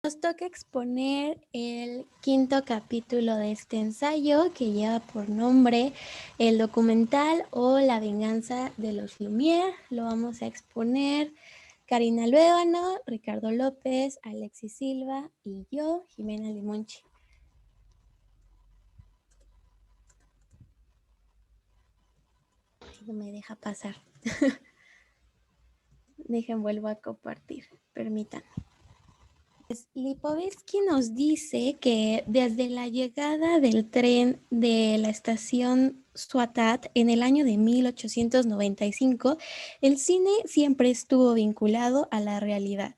Nos toca exponer el quinto capítulo de este ensayo que lleva por nombre el documental o La venganza de los Lumière. Lo vamos a exponer Karina Luébano, Ricardo López, Alexis Silva y yo, Jimena Limonchi. No me deja pasar. Dejen, vuelvo a compartir. Permítanme. Lipovetsky nos dice que desde la llegada del tren de la estación Swatat en el año de 1895, el cine siempre estuvo vinculado a la realidad.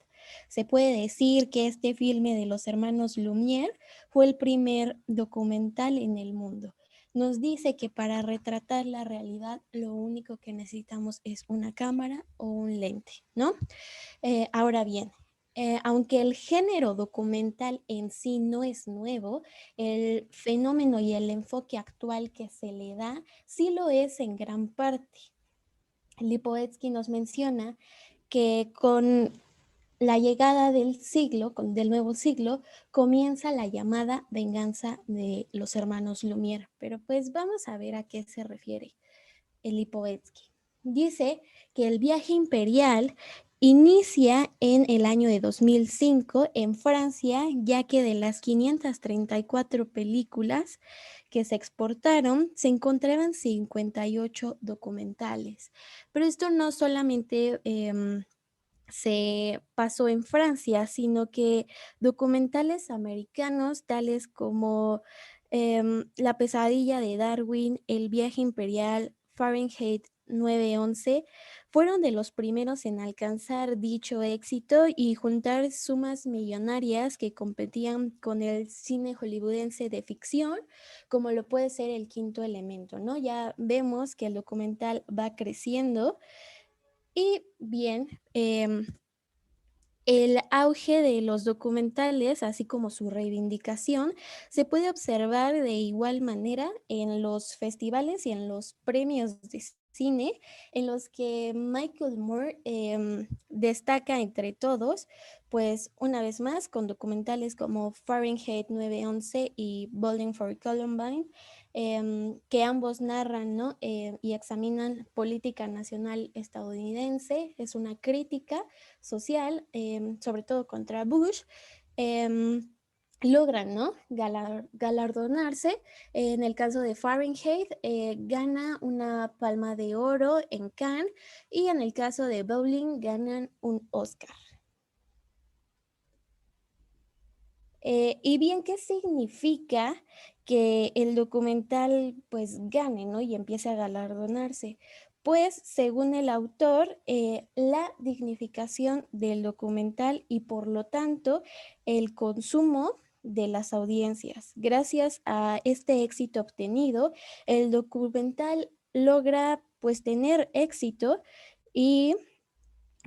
Se puede decir que este filme de los hermanos Lumière fue el primer documental en el mundo. Nos dice que para retratar la realidad lo único que necesitamos es una cámara o un lente, ¿no? Ahora bien, aunque el género documental en sí no es nuevo, el fenómeno y el enfoque actual que se le da sí lo es en gran parte. Lipovetsky nos menciona que con la llegada del nuevo siglo, comienza la llamada venganza de los hermanos Lumière. Pero pues vamos a ver a qué se refiere el Lipovetsky. Dice que el viaje imperial inicia en el año de 2005 en Francia, ya que de las 534 películas que se exportaron, se encontraban 58 documentales. Pero esto no solamente se pasó en Francia, sino que documentales americanos tales como La pesadilla de Darwin, El viaje imperial, Fahrenheit 9/11, fueron de los primeros en alcanzar dicho éxito y juntar sumas millonarias que competían con el cine hollywoodense de ficción, como lo puede ser El quinto elemento, ¿no? Ya vemos que el documental va creciendo y bien, el auge de los documentales, así como su reivindicación, se puede observar de igual manera en los festivales y en los premios de cine, en los que Michael Moore destaca entre todos, pues una vez más con documentales como Fahrenheit 9/11 y Bowling for Columbine, que ambos narran, ¿no? Y examinan política nacional estadounidense, es una crítica social, sobre todo contra Bush, eh, logran, ¿no? Galardonarse. En el caso de Fahrenheit, gana una Palma de Oro en Cannes y en el caso de Bowling ganan un Oscar. Y bien, ¿qué significa que el documental pues gane, ¿no? Y empiece a galardonarse? Pues según el autor, la dignificación del documental y por lo tanto el consumo de las audiencias. Gracias a este éxito obtenido, el documental logra pues tener éxito y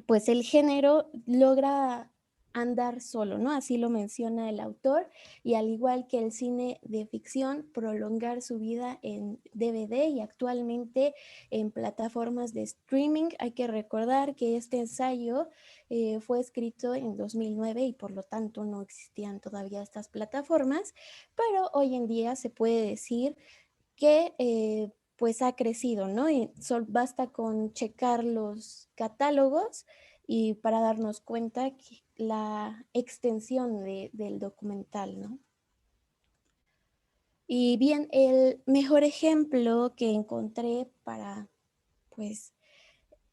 pues el género logra andar solo, ¿no? Así lo menciona el autor, y al igual que el cine de ficción, prolongar su vida en DVD y actualmente en plataformas de streaming. Hay que recordar que este ensayo fue escrito en 2009 y por lo tanto no existían todavía estas plataformas, pero hoy en día se puede decir que pues ha crecido, ¿no? Y basta con checar los catálogos y para darnos cuenta que la extensión del documental, ¿no? Y bien, el mejor ejemplo que encontré para, pues,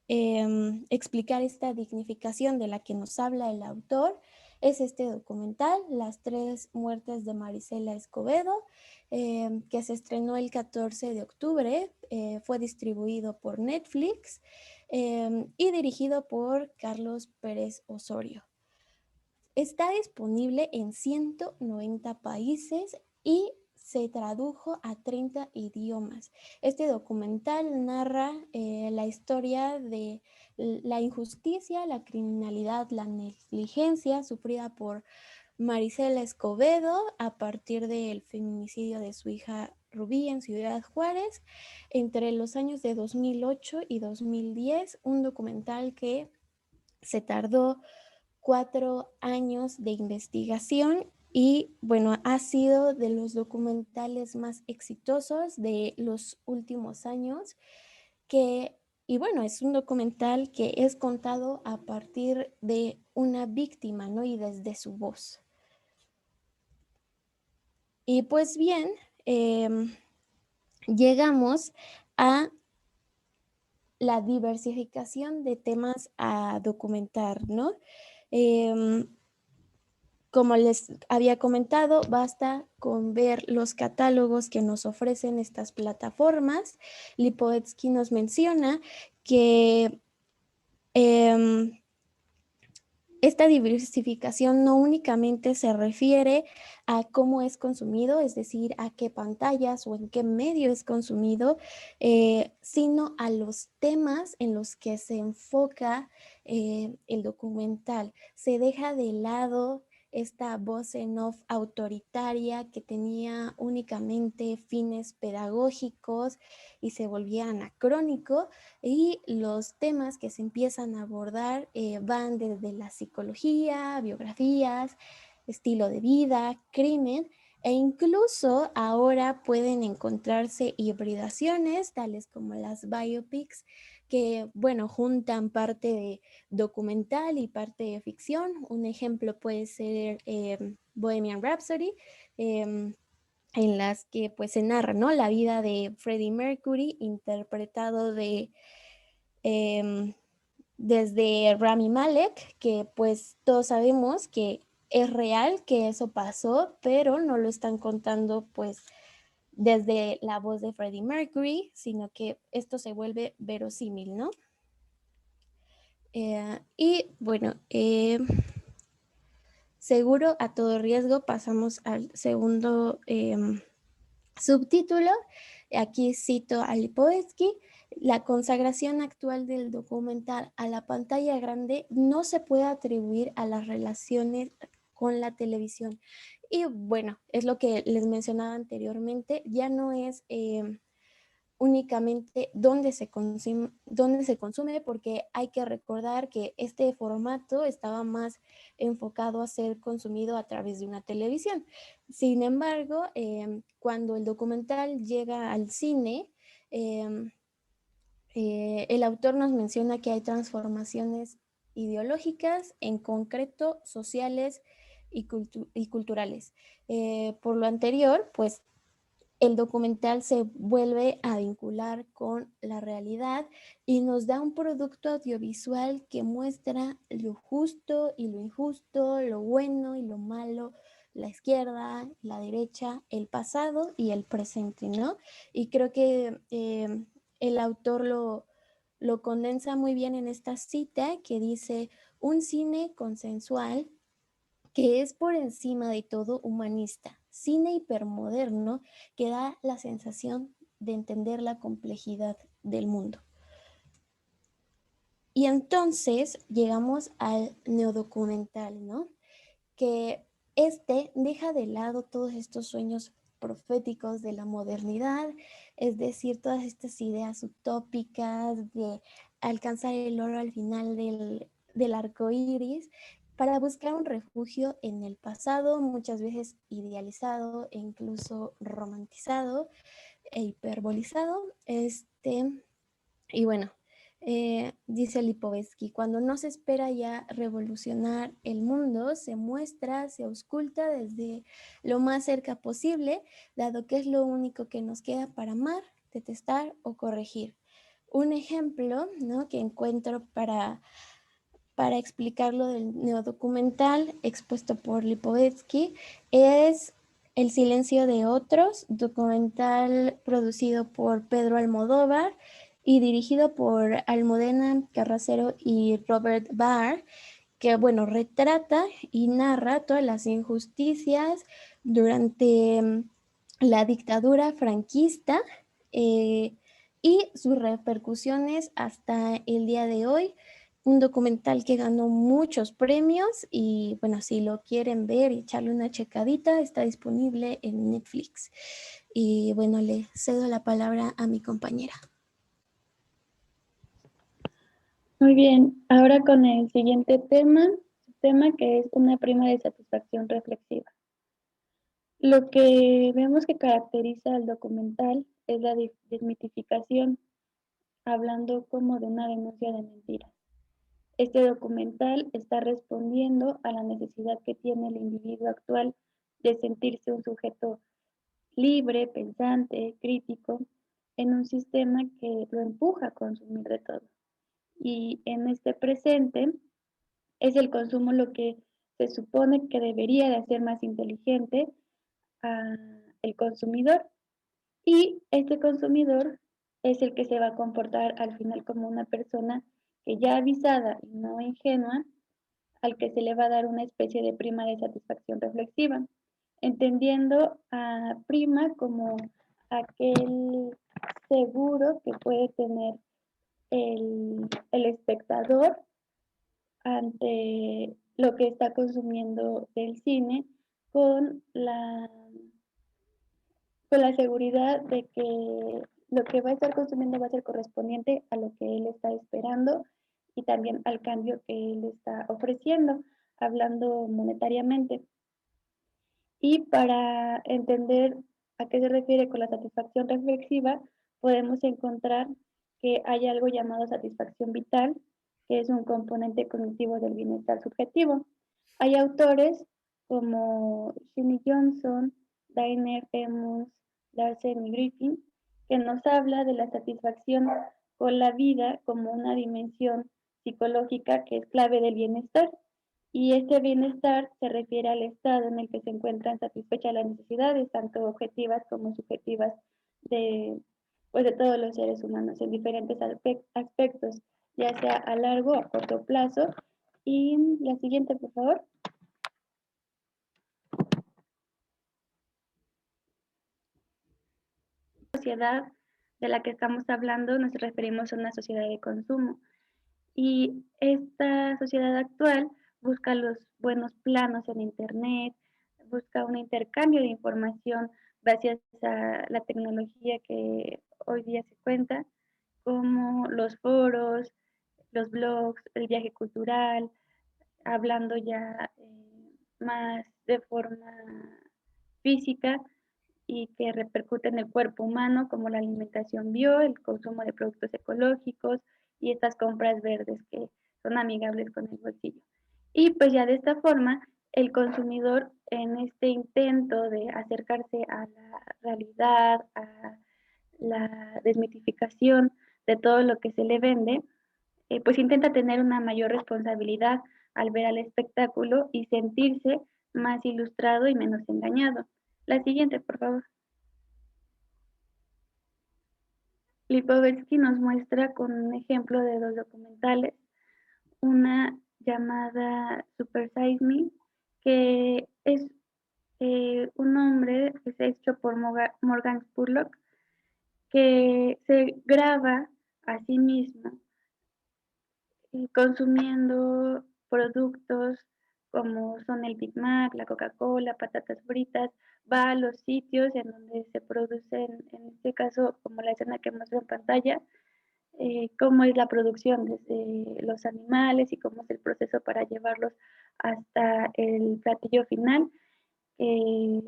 explicar esta dignificación de la que nos habla el autor es este documental, Las tres muertes de Marisela Escobedo, que se estrenó el 14 de octubre, fue distribuido por Netflix y dirigido por Carlos Pérez Osorio. Está disponible en 190 países y se tradujo a 30 idiomas. Este documental narra la historia de la injusticia, la criminalidad, la negligencia sufrida por Marisela Escobedo a partir del feminicidio de su hija Rubí en Ciudad Juárez entre los años de 2008 y 2010, un documental que se tardó 4 años de investigación y bueno, ha sido de los documentales más exitosos de los últimos años, y bueno, es un documental que es contado a partir de una víctima, ¿no? Y desde su voz. Y pues bien, llegamos a la diversificación de temas a documentar, ¿no? Em, Como les había comentado, basta con ver los catálogos que nos ofrecen estas plataformas. Lipovetsky nos menciona que eh, esta diversificación no únicamente se refiere a cómo es consumido, es decir, a qué pantallas o en qué medio es consumido, sino a los temas en los que se enfoca el documental. Se deja de lado esta voz en off autoritaria que tenía únicamente fines pedagógicos y se volvía anacrónico, y los temas que se empiezan a abordar van desde la psicología, biografías, estilo de vida, crimen, e incluso ahora pueden encontrarse hibridaciones tales como las biopics, que bueno, juntan parte de documental y parte de ficción. Un ejemplo puede ser Bohemian Rhapsody, eh, en las que pues se narra, ¿no?, la vida de Freddie Mercury, interpretado eh, desde Rami Malek, que pues todos sabemos que es real, que eso pasó, pero no lo están contando pues desde la voz de Freddie Mercury, sino que esto se vuelve verosímil, ¿no? Y bueno, seguro a todo riesgo, pasamos al segundo subtítulo. Aquí cito a Lipovetsky: la consagración actual del documental a la pantalla grande no se puede atribuir a las relaciones con la televisión. Y bueno, es lo que les mencionaba anteriormente, ya no es únicamente dónde se consume, porque hay que recordar que este formato estaba más enfocado a ser consumido a través de una televisión. Sin embargo, cuando el documental llega al cine, eh, el autor nos menciona que hay transformaciones ideológicas, en concreto sociales y culturales. Por lo anterior, pues el documental se vuelve a vincular con la realidad y nos da un producto audiovisual que muestra lo justo y lo injusto, lo bueno y lo malo, la izquierda, la derecha, el pasado y el presente, ¿no? Y creo que el autor lo condensa muy bien en esta cita que dice: un cine consensual que es por encima de todo humanista, cine hipermoderno que da la sensación de entender la complejidad del mundo. Y entonces llegamos al neodocumental, ¿no? Que deja de lado todos estos sueños proféticos de la modernidad, es decir, todas estas ideas utópicas de alcanzar el oro al final del arco iris, para buscar un refugio en el pasado, muchas veces idealizado e incluso romantizado e hiperbolizado. Y bueno, dice Lipovetsky: cuando no se espera ya revolucionar el mundo, se muestra, se ausculta desde lo más cerca posible, dado que es lo único que nos queda para amar, detestar o corregir. Un ejemplo, ¿no?, que encuentro para explicarlo del neodocumental expuesto por Lipovetsky es El silencio de otros, documental producido por Pedro Almodóvar y dirigido por Almudena Carracero y Robert Barr, que bueno, retrata y narra todas las injusticias durante la dictadura franquista, eh, y sus repercusiones hasta el día de hoy. Un documental que ganó muchos premios y bueno, si lo quieren ver y echarle una checadita, está disponible en Netflix. Y bueno, le cedo la palabra a mi compañera. Muy bien, ahora con el siguiente tema tema que es una prima de satisfacción reflexiva. Lo que vemos que caracteriza al documental es la desmitificación, hablando como de una denuncia de mentiras. Este documental está respondiendo a la necesidad que tiene el individuo actual de sentirse un sujeto libre, pensante, crítico, en un sistema que lo empuja a consumir de todo. Y en este presente es el consumo lo que se supone que debería de hacer más inteligente al consumidor. Y este consumidor es el que se va a comportar al final como una persona que ya avisada y no ingenua, al que se le va a dar una especie de prima de satisfacción reflexiva, entendiendo a prima como aquel seguro que puede tener el espectador ante lo que está consumiendo del cine con la, con la seguridad de que lo que va a estar consumiendo va a ser correspondiente a lo que él está esperando y también al cambio que él está ofreciendo, hablando monetariamente. Y para entender a qué se refiere con la satisfacción reflexiva, podemos encontrar que hay algo llamado satisfacción vital, que es un componente cognitivo del bienestar subjetivo. Hay autores como Jimmy Johnson, Dainer Emmons, Larsen y Griffin, que nos habla de la satisfacción con la vida como una dimensión psicológica que es clave del bienestar. Y este bienestar se refiere al estado en el que se encuentran satisfechas las necesidades, tanto objetivas como subjetivas, de, pues de todos los seres humanos en diferentes aspectos, ya sea a largo o a corto plazo. Y la siguiente, por favor. La sociedad de la que estamos hablando nos referimos a una sociedad de consumo. Y esta sociedad actual busca los buenos planos en Internet, busca un intercambio de información gracias a la tecnología que hoy día se cuenta, como los foros, los blogs, el viaje cultural, hablando ya más de forma física y que repercute en el cuerpo humano, como la alimentación bio, el consumo de productos ecológicos y estas compras verdes que son amigables con el bolsillo. Y pues ya de esta forma, el consumidor en este intento de acercarse a la realidad, a la desmitificación de todo lo que se le vende, pues intenta tener una mayor responsabilidad al ver al espectáculo y sentirse más ilustrado y menos engañado. La siguiente, por favor. Lipovetsky nos muestra con un ejemplo de dos documentales, una llamada Super Size Me, que es un hombre que se ha hecho por Morgan Spurlock, que se graba a sí mismo consumiendo productos como son el Big Mac, la Coca-Cola, patatas fritas, va a los sitios en donde se producen, en este caso, como la escena que muestra en pantalla, cómo es la producción desde los animales y cómo es el proceso para llevarlos hasta el platillo final, eh,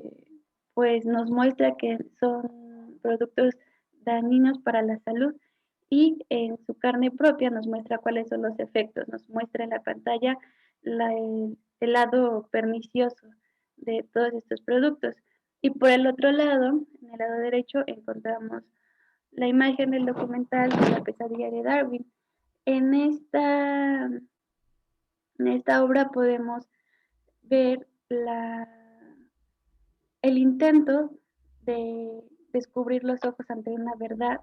pues nos muestra que son productos dañinos para la salud y en su carne propia nos muestra cuáles son los efectos, nos muestra en la pantalla el lado pernicioso de todos estos productos. Y por el otro lado, en el lado derecho, encontramos la imagen del documental de la pesadilla de Darwin. En esta, en esta obra podemos ver el intento de descubrir los ojos ante una verdad,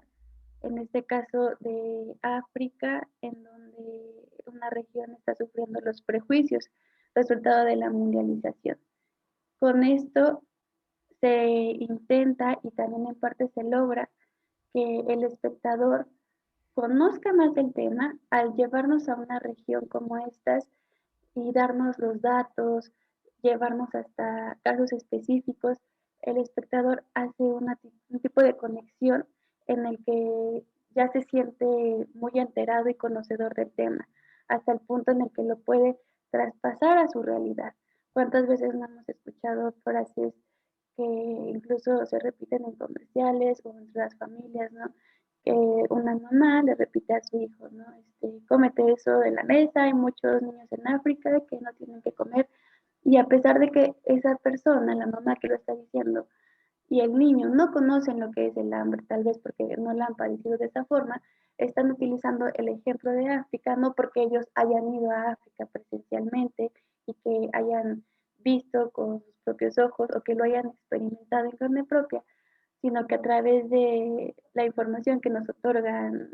en este caso de África, en donde una región está sufriendo los prejuicios, resultado de la mundialización. Con esto se intenta y también en parte se logra que el espectador conozca más del tema al llevarnos a una región como estas y darnos los datos, llevarnos hasta casos específicos, el espectador hace un tipo de conexión en el que ya se siente muy enterado y conocedor del tema, hasta el punto en el que lo puede traspasar a su realidad. ¿Cuántas veces no hemos escuchado frases que incluso se repiten en comerciales o entre las familias, ¿no? Que una mamá le repite a su hijo, ¿no? Cómete eso de la mesa, hay muchos niños en África que no tienen que comer, y a pesar de que esa persona, la mamá que lo está diciendo, y el niño no conocen lo que es el hambre, tal vez porque no la han padecido de esa forma, están utilizando el ejemplo de África, no porque ellos hayan ido a África presencialmente y que hayan visto con sus propios ojos o que lo hayan experimentado en carne propia, sino que a través de la información que nos otorgan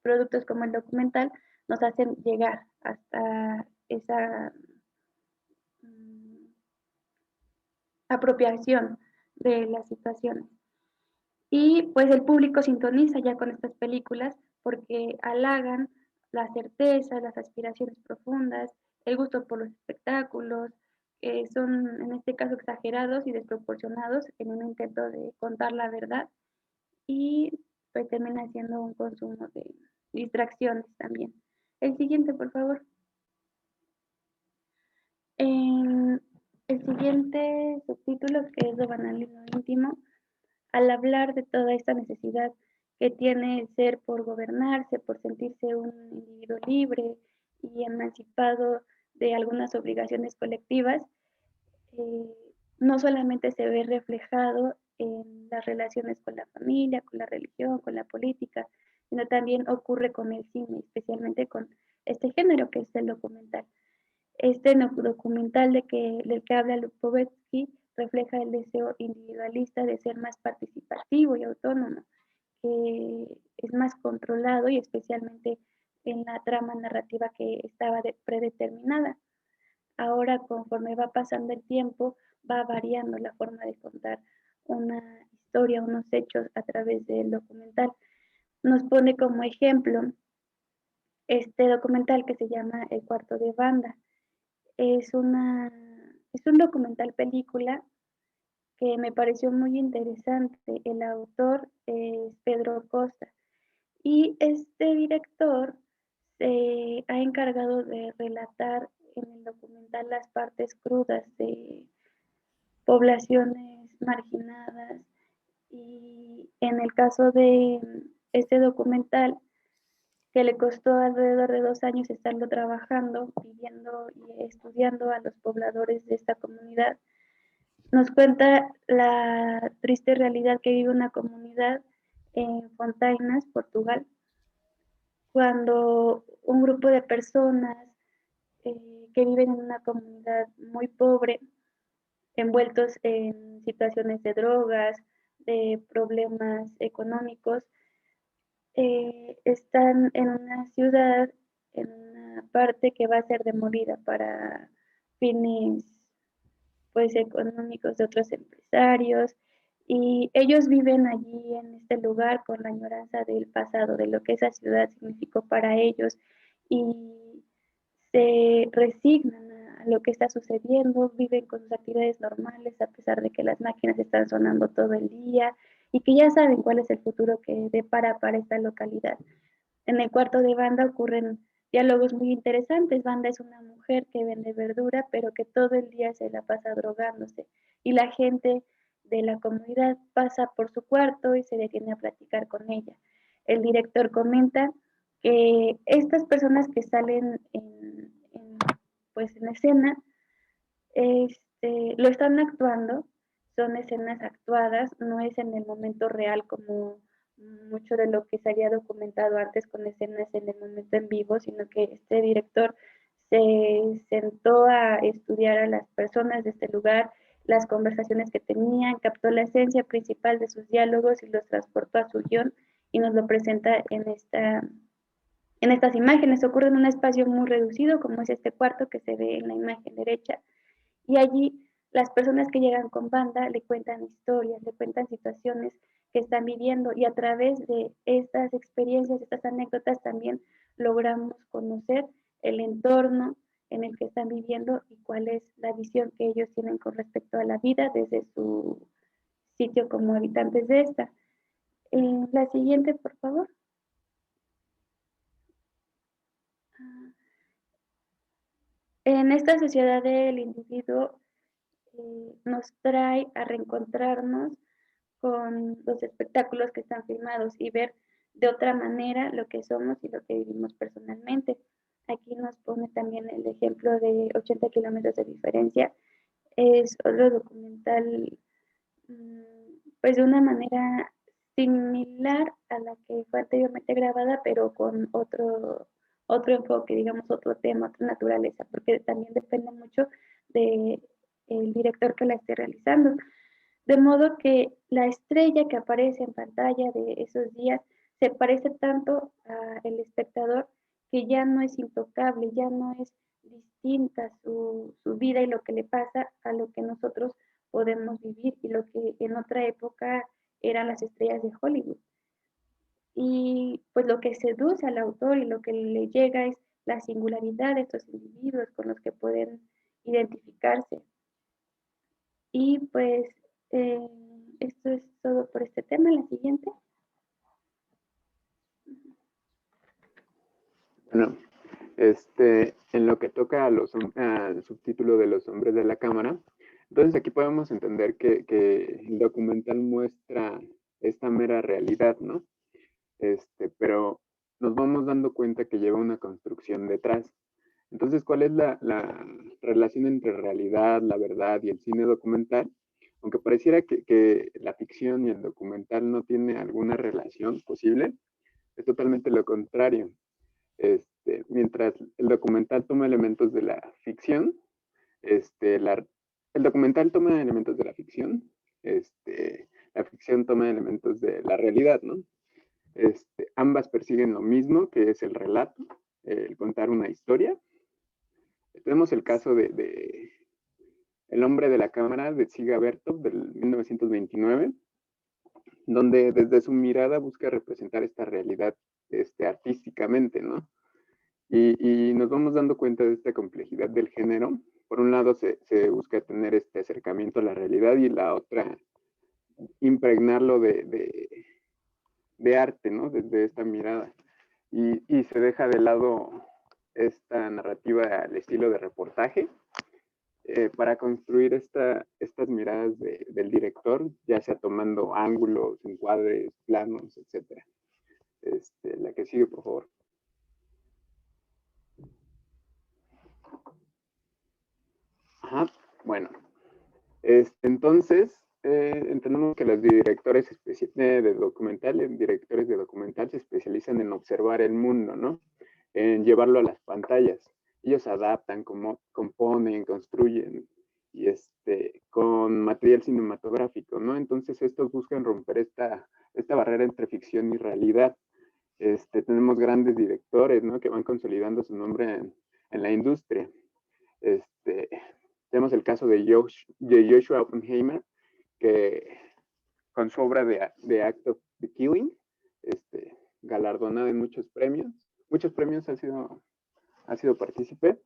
productos como el documental, nos hacen llegar hasta esa apropiación de las situaciones. Y pues el público sintoniza ya con estas películas porque halagan la certeza, las aspiraciones profundas, el gusto por los espectáculos, que son en este caso exagerados y desproporcionados en un intento de contar la verdad, y pues termina siendo un consumo de distracciones también. El siguiente, por favor. En el siguiente subtítulo, que es lo banal y lo íntimo, al hablar de toda esta necesidad que tiene el ser por gobernarse, por sentirse un individuo libre y emancipado de algunas obligaciones colectivas, eh, no solamente se ve reflejado en las relaciones con la familia, con la religión, con la política, sino también ocurre con el cine, especialmente con este género que es el documental. Este documental del que habla Lupovetsky refleja el deseo individualista de ser más participativo y autónomo, que es más controlado y especialmente en la trama narrativa que estaba predeterminada. Ahora, conforme va pasando el tiempo, va variando la forma de contar una historia, unos hechos a través del documental. Nos pone como ejemplo este documental que se llama El cuarto de banda. Es, una, es un documental película que me pareció muy interesante. El autor es Pedro Costa y este director se ha encargado de relatar en el documental las partes crudas de poblaciones marginadas, y en el caso de este documental, que le costó alrededor de 2 años estarlo trabajando, viviendo y estudiando a los pobladores de esta comunidad, nos cuenta la triste realidad que vive una comunidad en Fontainas, Portugal, cuando un grupo de personas que viven en una comunidad muy pobre, envueltos en situaciones de drogas, de problemas económicos, están en una ciudad, en una parte que va a ser demolida para fines pues económicos de otros empresarios, y ellos viven allí en este lugar con la añoranza del pasado, de lo que esa ciudad significó para ellos, y se resignan a lo que está sucediendo, viven con sus actividades normales a pesar de que las máquinas están sonando todo el día y que ya saben cuál es el futuro que depara para esta localidad. En el cuarto de banda ocurren diálogos muy interesantes. Banda es una mujer que vende verdura, pero que todo el día se la pasa drogándose. Y la gente de la comunidad pasa por su cuarto y se detiene a platicar con ella. El director comenta que estas personas que salen pues en escena, lo están actuando, son escenas actuadas, no es en el momento real como mucho de lo que se había documentado antes con escenas en el momento en vivo, sino que este director se sentó a estudiar a las personas de este lugar, las conversaciones que tenían, captó la esencia principal de sus diálogos y los transportó a su guión y nos lo presenta en estas imágenes. Ocurre en un espacio muy reducido como es este cuarto que se ve en la imagen derecha, y allí las personas que llegan con banda le cuentan historias, le cuentan situaciones que están viviendo, y a través de estas experiencias, estas anécdotas, también logramos conocer el entorno en el que están viviendo y cuál es la visión que ellos tienen con respecto a la vida desde su sitio como habitantes de esta. La siguiente, por favor. En esta sociedad del individuo nos trae a reencontrarnos con los espectáculos que están filmados y ver de otra manera lo que somos y lo que vivimos personalmente. Aquí nos pone también el ejemplo de 80 kilómetros de diferencia. Es otro documental, pues de una manera similar a la que fue anteriormente grabada, pero con otro enfoque, digamos, otro tema, otra naturaleza, porque también depende mucho de el director que la esté realizando. De modo que la estrella que aparece en pantalla de esos días se parece tanto al espectador que ya no es intocable, ya no es distinta su vida y lo que le pasa a lo que nosotros podemos vivir y lo que en otra época eran las estrellas de Hollywood. Y pues lo que seduce al autor y lo que le llega es la singularidad de estos individuos con los que pueden identificarse. Y pues eh, esto es todo por este tema. La siguiente. Bueno, en lo que toca al subtítulo de Los hombres de la cámara, entonces aquí podemos entender que el documental muestra esta mera realidad, ¿no? Pero nos vamos dando cuenta que lleva una construcción detrás. Entonces, ¿cuál es la relación entre realidad, la verdad y el cine documental? Aunque pareciera que la ficción y el documental no tienen alguna relación posible, es totalmente lo contrario. Mientras el documental toma elementos de la ficción, el documental toma elementos de la ficción, la ficción toma elementos de la realidad, ¿no? Ambas persiguen lo mismo, que es el relato, el contar una historia. Tenemos el caso de El hombre de la cámara de Dziga Vertov del 1929, donde desde su mirada busca representar esta realidad artísticamente, ¿no? Y nos vamos dando cuenta de esta complejidad del género. Por un lado se busca tener este acercamiento a la realidad y la otra impregnarlo de arte, ¿no? Desde esta mirada. Y se deja de lado esta narrativa al estilo de reportaje para construir estas miradas del director, ya sea tomando ángulos, encuadres, planos, etc. La que sigue, por favor. Ajá, bueno. Entonces, entendemos que los directores de documental se especializan en observar el mundo, ¿no? En llevarlo a las pantallas. Ellos adaptan, componen, construyen y con material cinematográfico, ¿no? Entonces estos buscan romper esta barrera entre ficción y realidad. Tenemos grandes directores, ¿no? Que van consolidando su nombre en la industria. Tenemos el caso de Joshua Oppenheimer, que con su obra de Act of the Killing, galardonada en muchos premios. Muchos premios ha sido partícipe.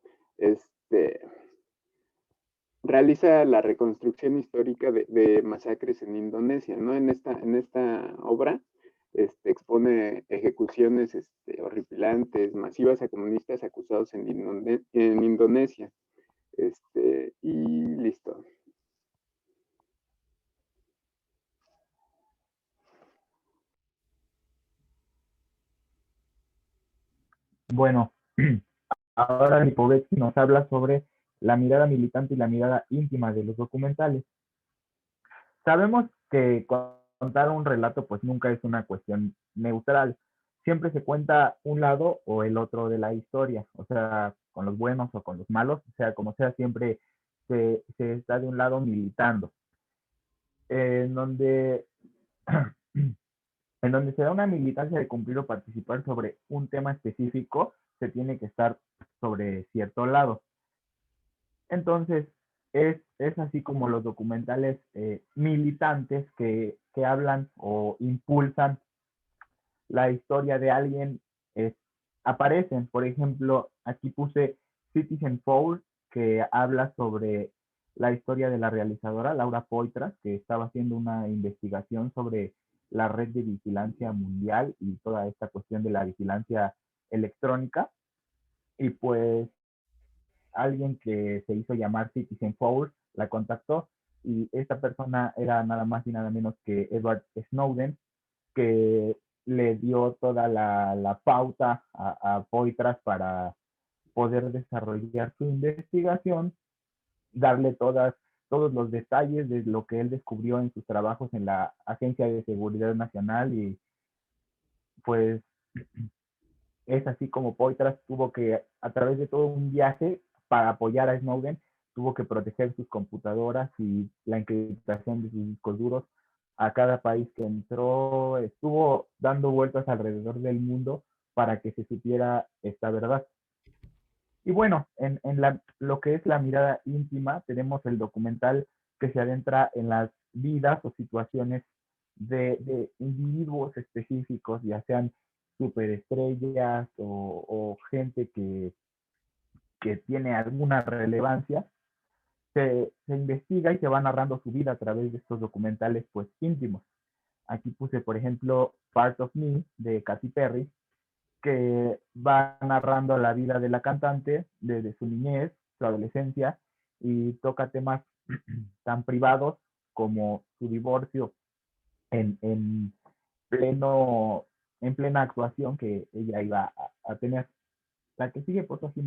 Realiza la reconstrucción histórica de masacres en Indonesia, ¿no? En esta obra expone ejecuciones horripilantes, masivas a comunistas acusados en Indonesia. Y listo. Bueno, ahora Lipovetsky nos habla sobre la mirada militante y la mirada íntima de los documentales. Sabemos que contar un relato pues nunca es una cuestión neutral. Siempre se cuenta un lado o el otro de la historia, o sea, con los buenos o con los malos, o sea, como sea, siempre se está de un lado militando. En donde, en donde se da una militancia de cumplir o participar sobre un tema específico, se tiene que estar sobre cierto lado. Entonces, es así como los documentales militantes que hablan o impulsan la historia de alguien aparecen. Por ejemplo, aquí puse Citizen Four, que habla sobre la historia de la realizadora Laura Poitras, que estaba haciendo una investigación sobre la red de vigilancia mundial y toda esta cuestión de la vigilancia electrónica. Y pues alguien que se hizo llamar Citizen Four la contactó, y esta persona era nada más y nada menos que Edward Snowden, que le dio toda la pauta a Poitras para poder desarrollar su investigación, darle todos los detalles de lo que él descubrió en sus trabajos en la Agencia de Seguridad Nacional, y pues es así como Poitras tuvo que, a través de todo un viaje para apoyar a Snowden, tuvo que proteger sus computadoras y la encriptación de sus discos duros a cada país que entró. Estuvo dando vueltas alrededor del mundo para que se supiera esta verdad. Y bueno, lo que es la mirada íntima, tenemos el documental que se adentra en las vidas o situaciones de individuos específicos, ya sean superestrellas o gente que tiene alguna relevancia. Se investiga y se va narrando su vida a través de estos documentales pues íntimos. Aquí puse, por ejemplo, Part of Me de Katy Perry, que va narrando la vida de la cantante desde su niñez, su adolescencia, y toca temas tan privados como su divorcio en pleno, en plena actuación que ella iba a tener. La que sigue, por favor.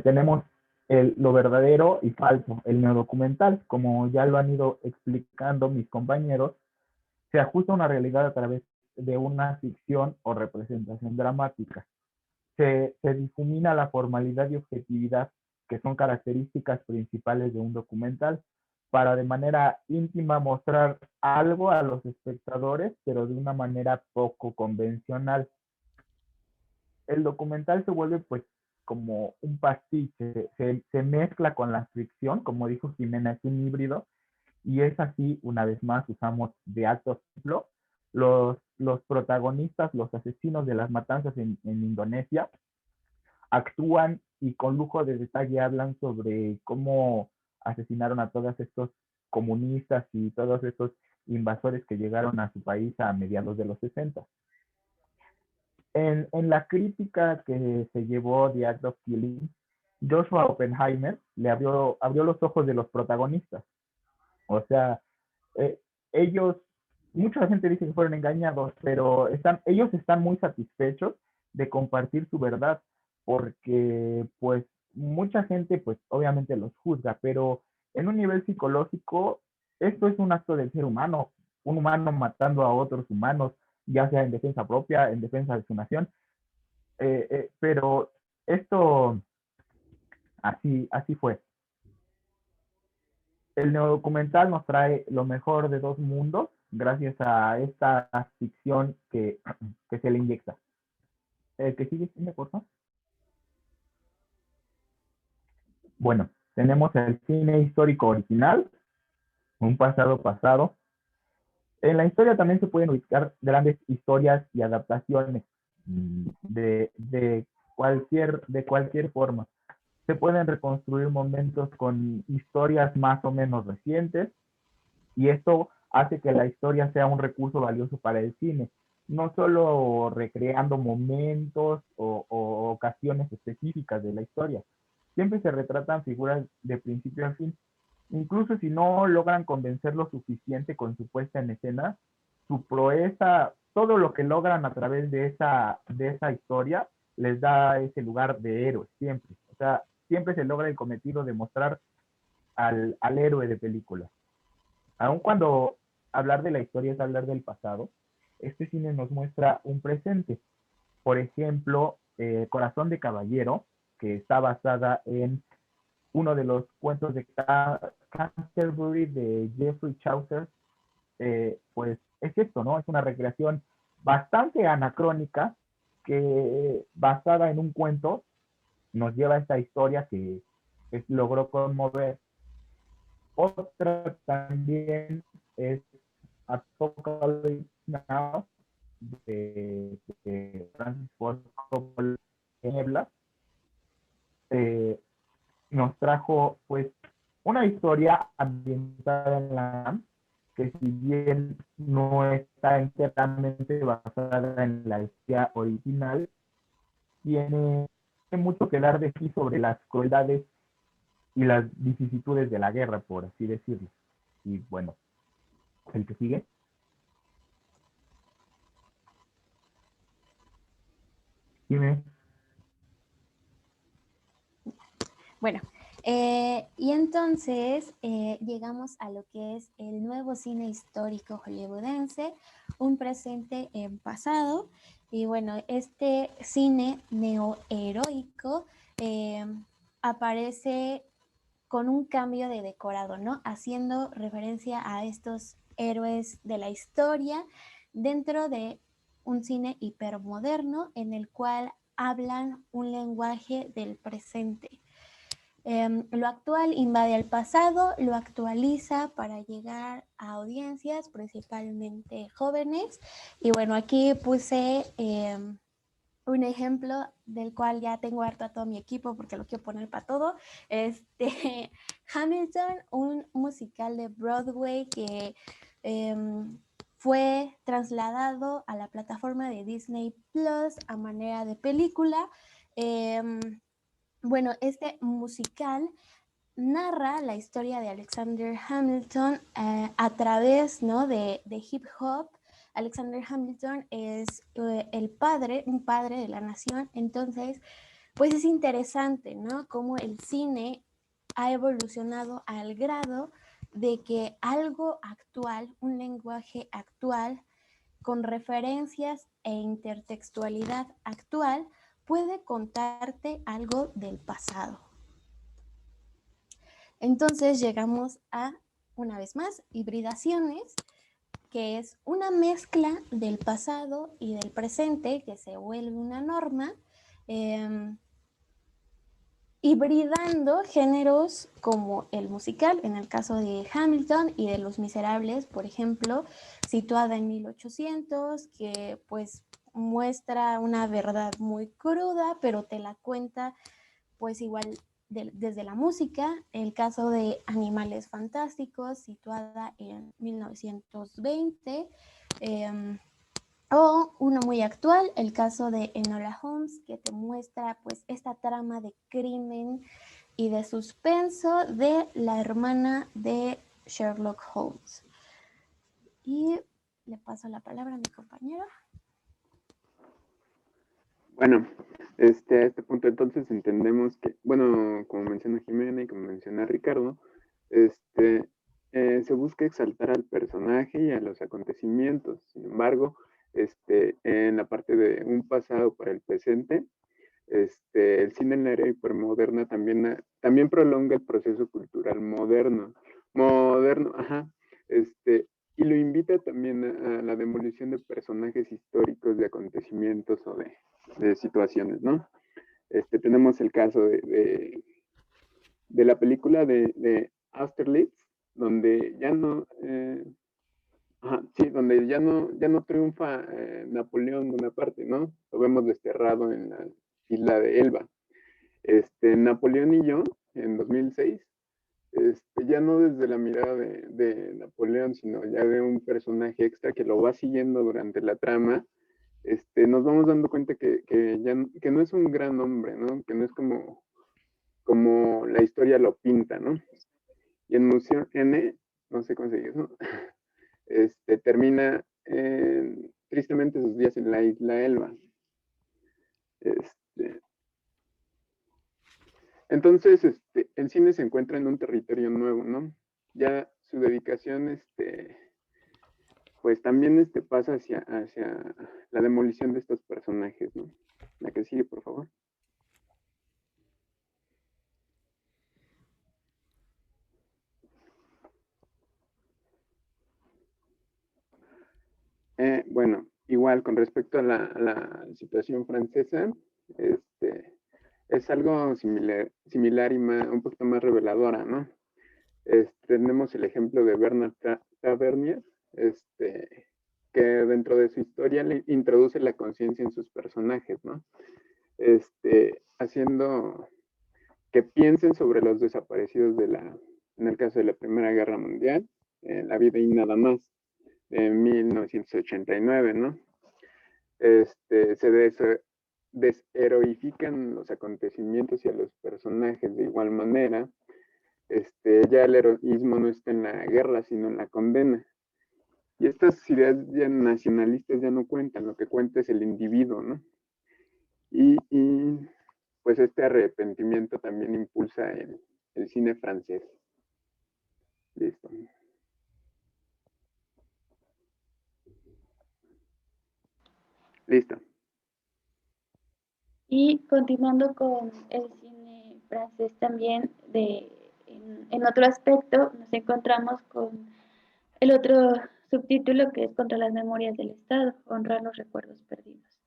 Tenemos lo verdadero y falso, el neodocumental. Como ya lo han ido explicando mis compañeros, se ajusta a una realidad a través de una ficción o representación dramática. Se difumina la formalidad y objetividad, que son características principales de un documental, para de manera íntima mostrar algo a los espectadores, pero de una manera poco convencional. El documental se vuelve pues como un pastiche, se mezcla con la ficción, como dijo Jimena, es un híbrido, y es así, una vez más, usamos de alto ejemplo, los protagonistas, los asesinos de las matanzas en Indonesia, actúan y con lujo de detalle hablan sobre cómo asesinaron a todos estos comunistas y todos estos invasores que llegaron a su país a mediados de los 60. En la crítica que se llevó The Act of Killing, Joshua Oppenheimer le abrió los ojos de los protagonistas. O sea, ellos, mucha gente dice que fueron engañados, pero ellos están muy satisfechos de compartir su verdad, porque pues mucha gente pues obviamente los juzga, pero en un nivel psicológico esto es un acto del ser humano, un humano matando a otros humanos, ya sea en defensa propia, en defensa de su nación, pero esto así fue. El neodocumental nos trae lo mejor de dos mundos gracias a esta ficción que se le inyecta. ¿Que sigue, por favor? Bueno, tenemos el cine histórico original, un pasado. En la historia también se pueden ubicar grandes historias y adaptaciones de cualquier forma. Se pueden reconstruir momentos con historias más o menos recientes, y esto hace que la historia sea un recurso valioso para el cine, no solo recreando momentos o ocasiones específicas de la historia. Siempre se retratan figuras de principio a fin. Incluso si no logran convencer lo suficiente con su puesta en escena, su proeza, todo lo que logran a través de esa historia, les da ese lugar de héroe, siempre. O sea, siempre se logra el cometido de mostrar al héroe de película. Aun cuando hablar de la historia es hablar del pasado, este cine nos muestra un presente. Por ejemplo, Corazón de Caballero, que está basada en uno de los cuentos de Canterbury de Geoffrey Chaucer, pues es esto, ¿no? Es una recreación bastante anacrónica que, basada en un cuento, nos lleva a esta historia que logró conmover. Otra también es Apocalypse Now de Francis Ford Coppola, Niebla. Nos trajo pues una historia ambientada en la que, si bien no está enteramente basada en la historia original, tiene mucho que dar de sí sobre las crueldades y las vicisitudes de la guerra, por así decirlo. Y bueno, el que sigue. Dime. Bueno, y entonces llegamos a lo que es el nuevo cine histórico hollywoodense, un presente en pasado. Y bueno, este cine neoheroico aparece con un cambio de decorado, ¿no? Haciendo referencia a estos héroes de la historia dentro de un cine hipermoderno en el cual hablan un lenguaje del presente. Lo actual invade al pasado, lo actualiza para llegar a audiencias principalmente jóvenes. Y bueno, aquí puse un ejemplo del cual ya tengo harto a todo mi equipo porque lo quiero poner para todo. Hamilton, un musical de Broadway que fue trasladado a la plataforma de Disney Plus a manera de película. Bueno, este musical narra la historia de Alexander Hamilton a través, ¿no?, de hip hop. Alexander Hamilton es un padre de la nación. Entonces, pues es interesante, ¿no?, cómo el cine ha evolucionado al grado de que algo actual, un lenguaje actual, con referencias e intertextualidad actual, puede contarte algo del pasado. Entonces llegamos a, una vez más, hibridaciones, que es una mezcla del pasado y del presente que se vuelve una norma, hibridando géneros como el musical, en el caso de Hamilton, y de Los Miserables, por ejemplo, situada en 1800, que pues muestra una verdad muy cruda, pero te la cuenta pues igual desde la música. El caso de Animales Fantásticos, situada en 1920, o uno muy actual, el caso de Enola Holmes, que te muestra pues esta trama de crimen y de suspenso de la hermana de Sherlock Holmes. Y le paso la palabra a mi compañero. Bueno, a este punto entonces entendemos que, bueno, como menciona Jimena y como menciona Ricardo, se busca exaltar al personaje y a los acontecimientos. Sin embargo, en la parte de un pasado para el presente, el cine en la era hipermoderna también prolonga el proceso cultural moderno, ajá, y lo invita también a la demolición de personajes históricos, de acontecimientos o de situaciones, ¿no? Tenemos el caso de la película de Austerlitz, donde ya no, donde ya no triunfa Napoleón Bonaparte, ¿no? Lo vemos desterrado en la isla de Elba. Napoleón y yo, en 2006, ya no desde la mirada de Napoleón, sino ya de un personaje extra que lo va siguiendo durante la trama, nos vamos dando cuenta que no es un gran hombre, ¿no? Que no es como la historia lo pinta, ¿no? Y en Museo N, no sé cómo se dice, ¿no? Termina tristemente sus días en la isla Elba. Entonces, el cine se encuentra en un territorio nuevo, ¿no? Ya su dedicación, pues también pasa hacia la demolición de estos personajes, ¿no? La que sigue, por favor. Bueno, igual con respecto a la situación francesa, es algo similar y un poquito más reveladora, ¿no? Tenemos el ejemplo de Bernard Tavernier, que dentro de su historia le introduce la conciencia en sus personajes, ¿no? Haciendo que piensen sobre los desaparecidos en el caso de la Primera Guerra Mundial, La vida y nada más, de 1989, ¿no? desheroifican los acontecimientos y a los personajes de igual manera. Ya el heroísmo no está en la guerra, sino en la condena. Y estas ideas ya nacionalistas ya no cuentan, lo que cuenta es el individuo, ¿no? Y pues este arrepentimiento también impulsa el cine francés. Listo. Listo. Y continuando con el cine francés también, en otro aspecto, nos encontramos con el otro subtítulo que es Contra las memorias del Estado, honrar los recuerdos perdidos.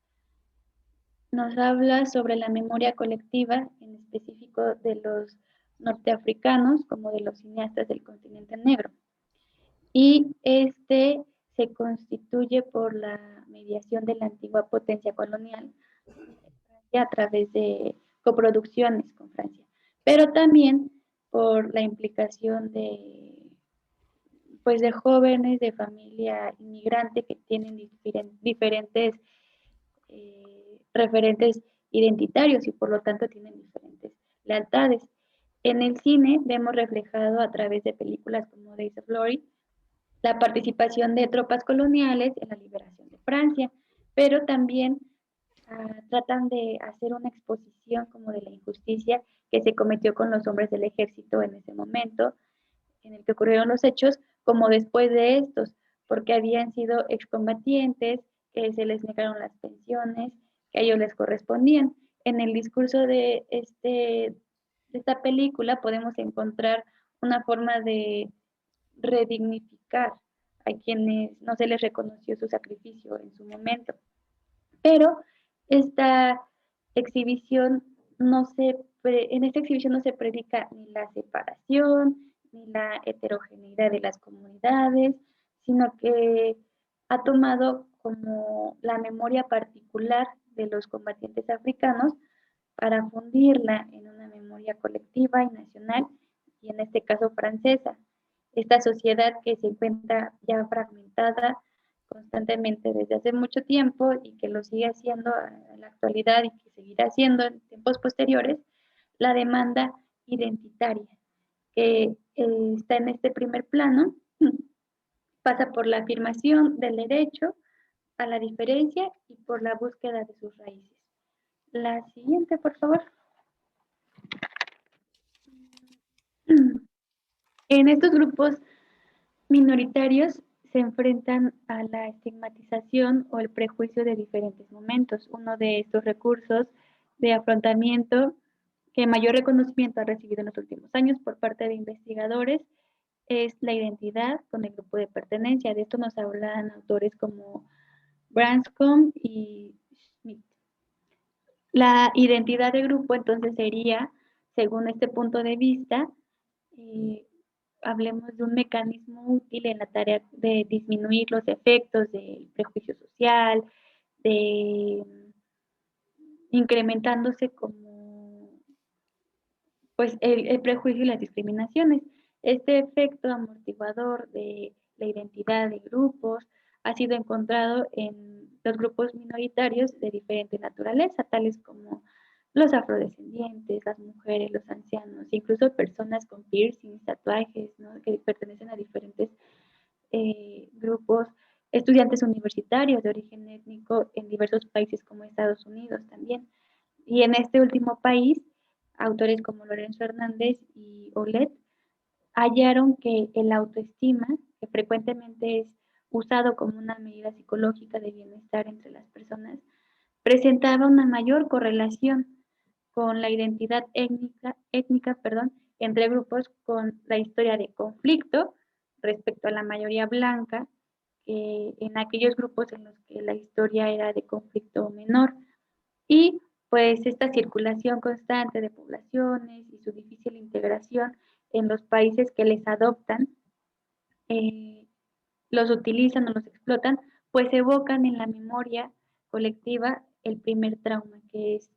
Nos habla sobre la memoria colectiva, en específico de los norteafricanos como de los cineastas del continente negro. Y se constituye por la mediación de la antigua potencia colonial a través de coproducciones con Francia, pero también por la implicación pues de jóvenes de familia inmigrante que tienen diferentes referentes identitarios y por lo tanto tienen diferentes lealtades. En el cine vemos reflejado a través de películas como Days of Glory la participación de tropas coloniales en la liberación de Francia, pero también tratan de hacer una exposición como de la injusticia que se cometió con los hombres del ejército en ese momento, en el que ocurrieron los hechos, como después de estos, porque habían sido excombatientes, que se les negaron las pensiones, que a ellos les correspondían. En el discurso de esta película podemos encontrar una forma de redignificar a quienes no se les reconoció su sacrificio en su momento. Pero esta exhibición en esta exhibición no se predica ni la separación, ni la heterogeneidad de las comunidades, sino que ha tomado como la memoria particular de los combatientes africanos para fundirla en una memoria colectiva y nacional, y en este caso francesa. Esta sociedad que se encuentra ya fragmentada constantemente desde hace mucho tiempo y que lo sigue haciendo en la actualidad y que seguirá haciendo en tiempos posteriores, la demanda identitaria, que está en este primer plano, pasa por la afirmación del derecho a la diferencia y por la búsqueda de sus raíces. La siguiente, por favor. En estos grupos minoritarios se enfrentan a la estigmatización o el prejuicio de diferentes momentos. Uno de estos recursos de afrontamiento que mayor reconocimiento ha recibido en los últimos años por parte de investigadores es la identidad con el grupo de pertenencia. De esto nos hablan autores como Branscombe y Schmidt. La identidad de grupo entonces sería, según este punto de vista, hablemos de un mecanismo útil en la tarea de disminuir los efectos del prejuicio social, de incrementándose como pues el prejuicio y las discriminaciones. Este efecto amortiguador de la identidad de grupos ha sido encontrado en los grupos minoritarios de diferente naturaleza, tales como los afrodescendientes, las mujeres, los ancianos, incluso personas con piercings, tatuajes, ¿no? Que pertenecen a diferentes grupos, estudiantes universitarios de origen étnico en diversos países como Estados Unidos también. Y en este último país, autores como Lorenzo Hernández y Olet hallaron que el autoestima, que frecuentemente es usado como una medida psicológica de bienestar entre las personas, presentaba una mayor correlación con la identidad étnica, entre grupos con la historia de conflicto respecto a la mayoría blanca, en aquellos grupos en los que la historia era de conflicto menor. Y pues esta circulación constante de poblaciones y su difícil integración en los países que les adoptan, los utilizan o los explotan, pues evocan en la memoria colectiva el primer trauma, que es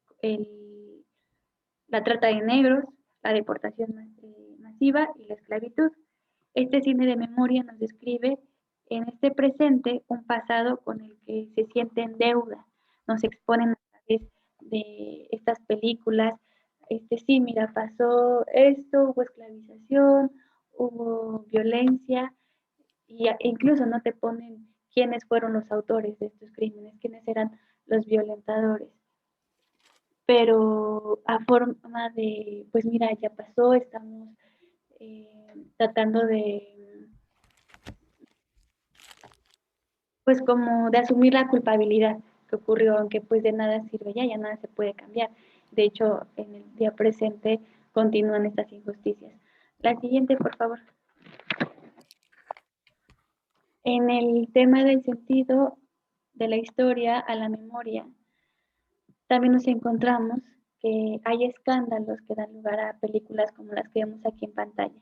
la trata de negros, la deportación masiva y la esclavitud. Este cine de memoria nos describe en este presente un pasado con el que se siente en deuda, nos exponen a través de estas películas, sí, mira, pasó esto, hubo esclavización, hubo violencia, e incluso no te ponen quiénes fueron los autores de estos crímenes, quiénes eran los violentadores. Pero a forma de, pues mira, ya pasó, estamos tratando de, pues como de asumir la culpabilidad que ocurrió, aunque pues de nada sirve ya nada se puede cambiar. De hecho, en el día presente continúan estas injusticias. La siguiente, por favor. En el tema del sentido de la historia a la memoria, también nos encontramos que hay escándalos que dan lugar a películas como las que vemos aquí en pantalla.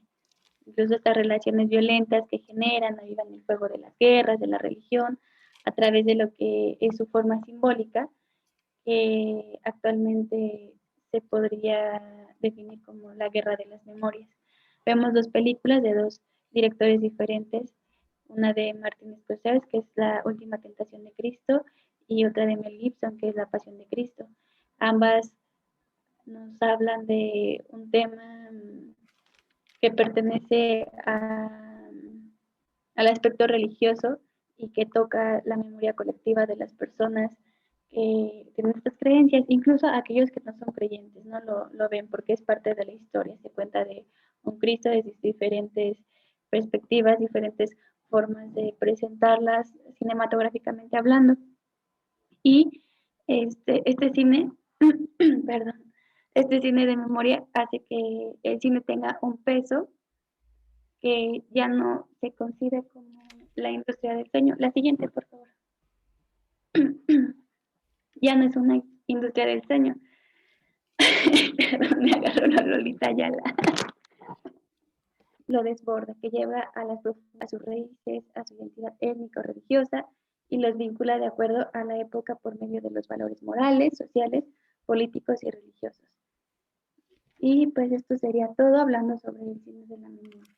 Incluso estas relaciones violentas que generan, avivan el fuego de las guerras, de la religión, a través de lo que es su forma simbólica, que actualmente se podría definir como la guerra de las memorias. Vemos dos películas de dos directores diferentes, una de Martin Scorsese, que es La Última Tentación de Cristo, y otra de Mel Gibson, que es La Pasión de Cristo. Ambas nos hablan de un tema que pertenece al aspecto religioso y que toca la memoria colectiva de las personas que tienen estas creencias, incluso aquellos que no son creyentes, no lo ven porque es parte de la historia, se cuenta de un Cristo desde diferentes perspectivas, diferentes formas de presentarlas cinematográficamente hablando. Y este cine, perdón, este cine de memoria hace que el cine tenga un peso que ya no se considera como la industria del sueño. La siguiente, por favor. Ya no es una industria del sueño. Perdón, me agarró la Lolita Ayala. Lo desborda, que lleva a sus raíces, a su identidad étnico-religiosa y los vincula de acuerdo a la época por medio de los valores morales, sociales, políticos y religiosos. Y pues esto sería todo hablando sobre el cine de la memoria.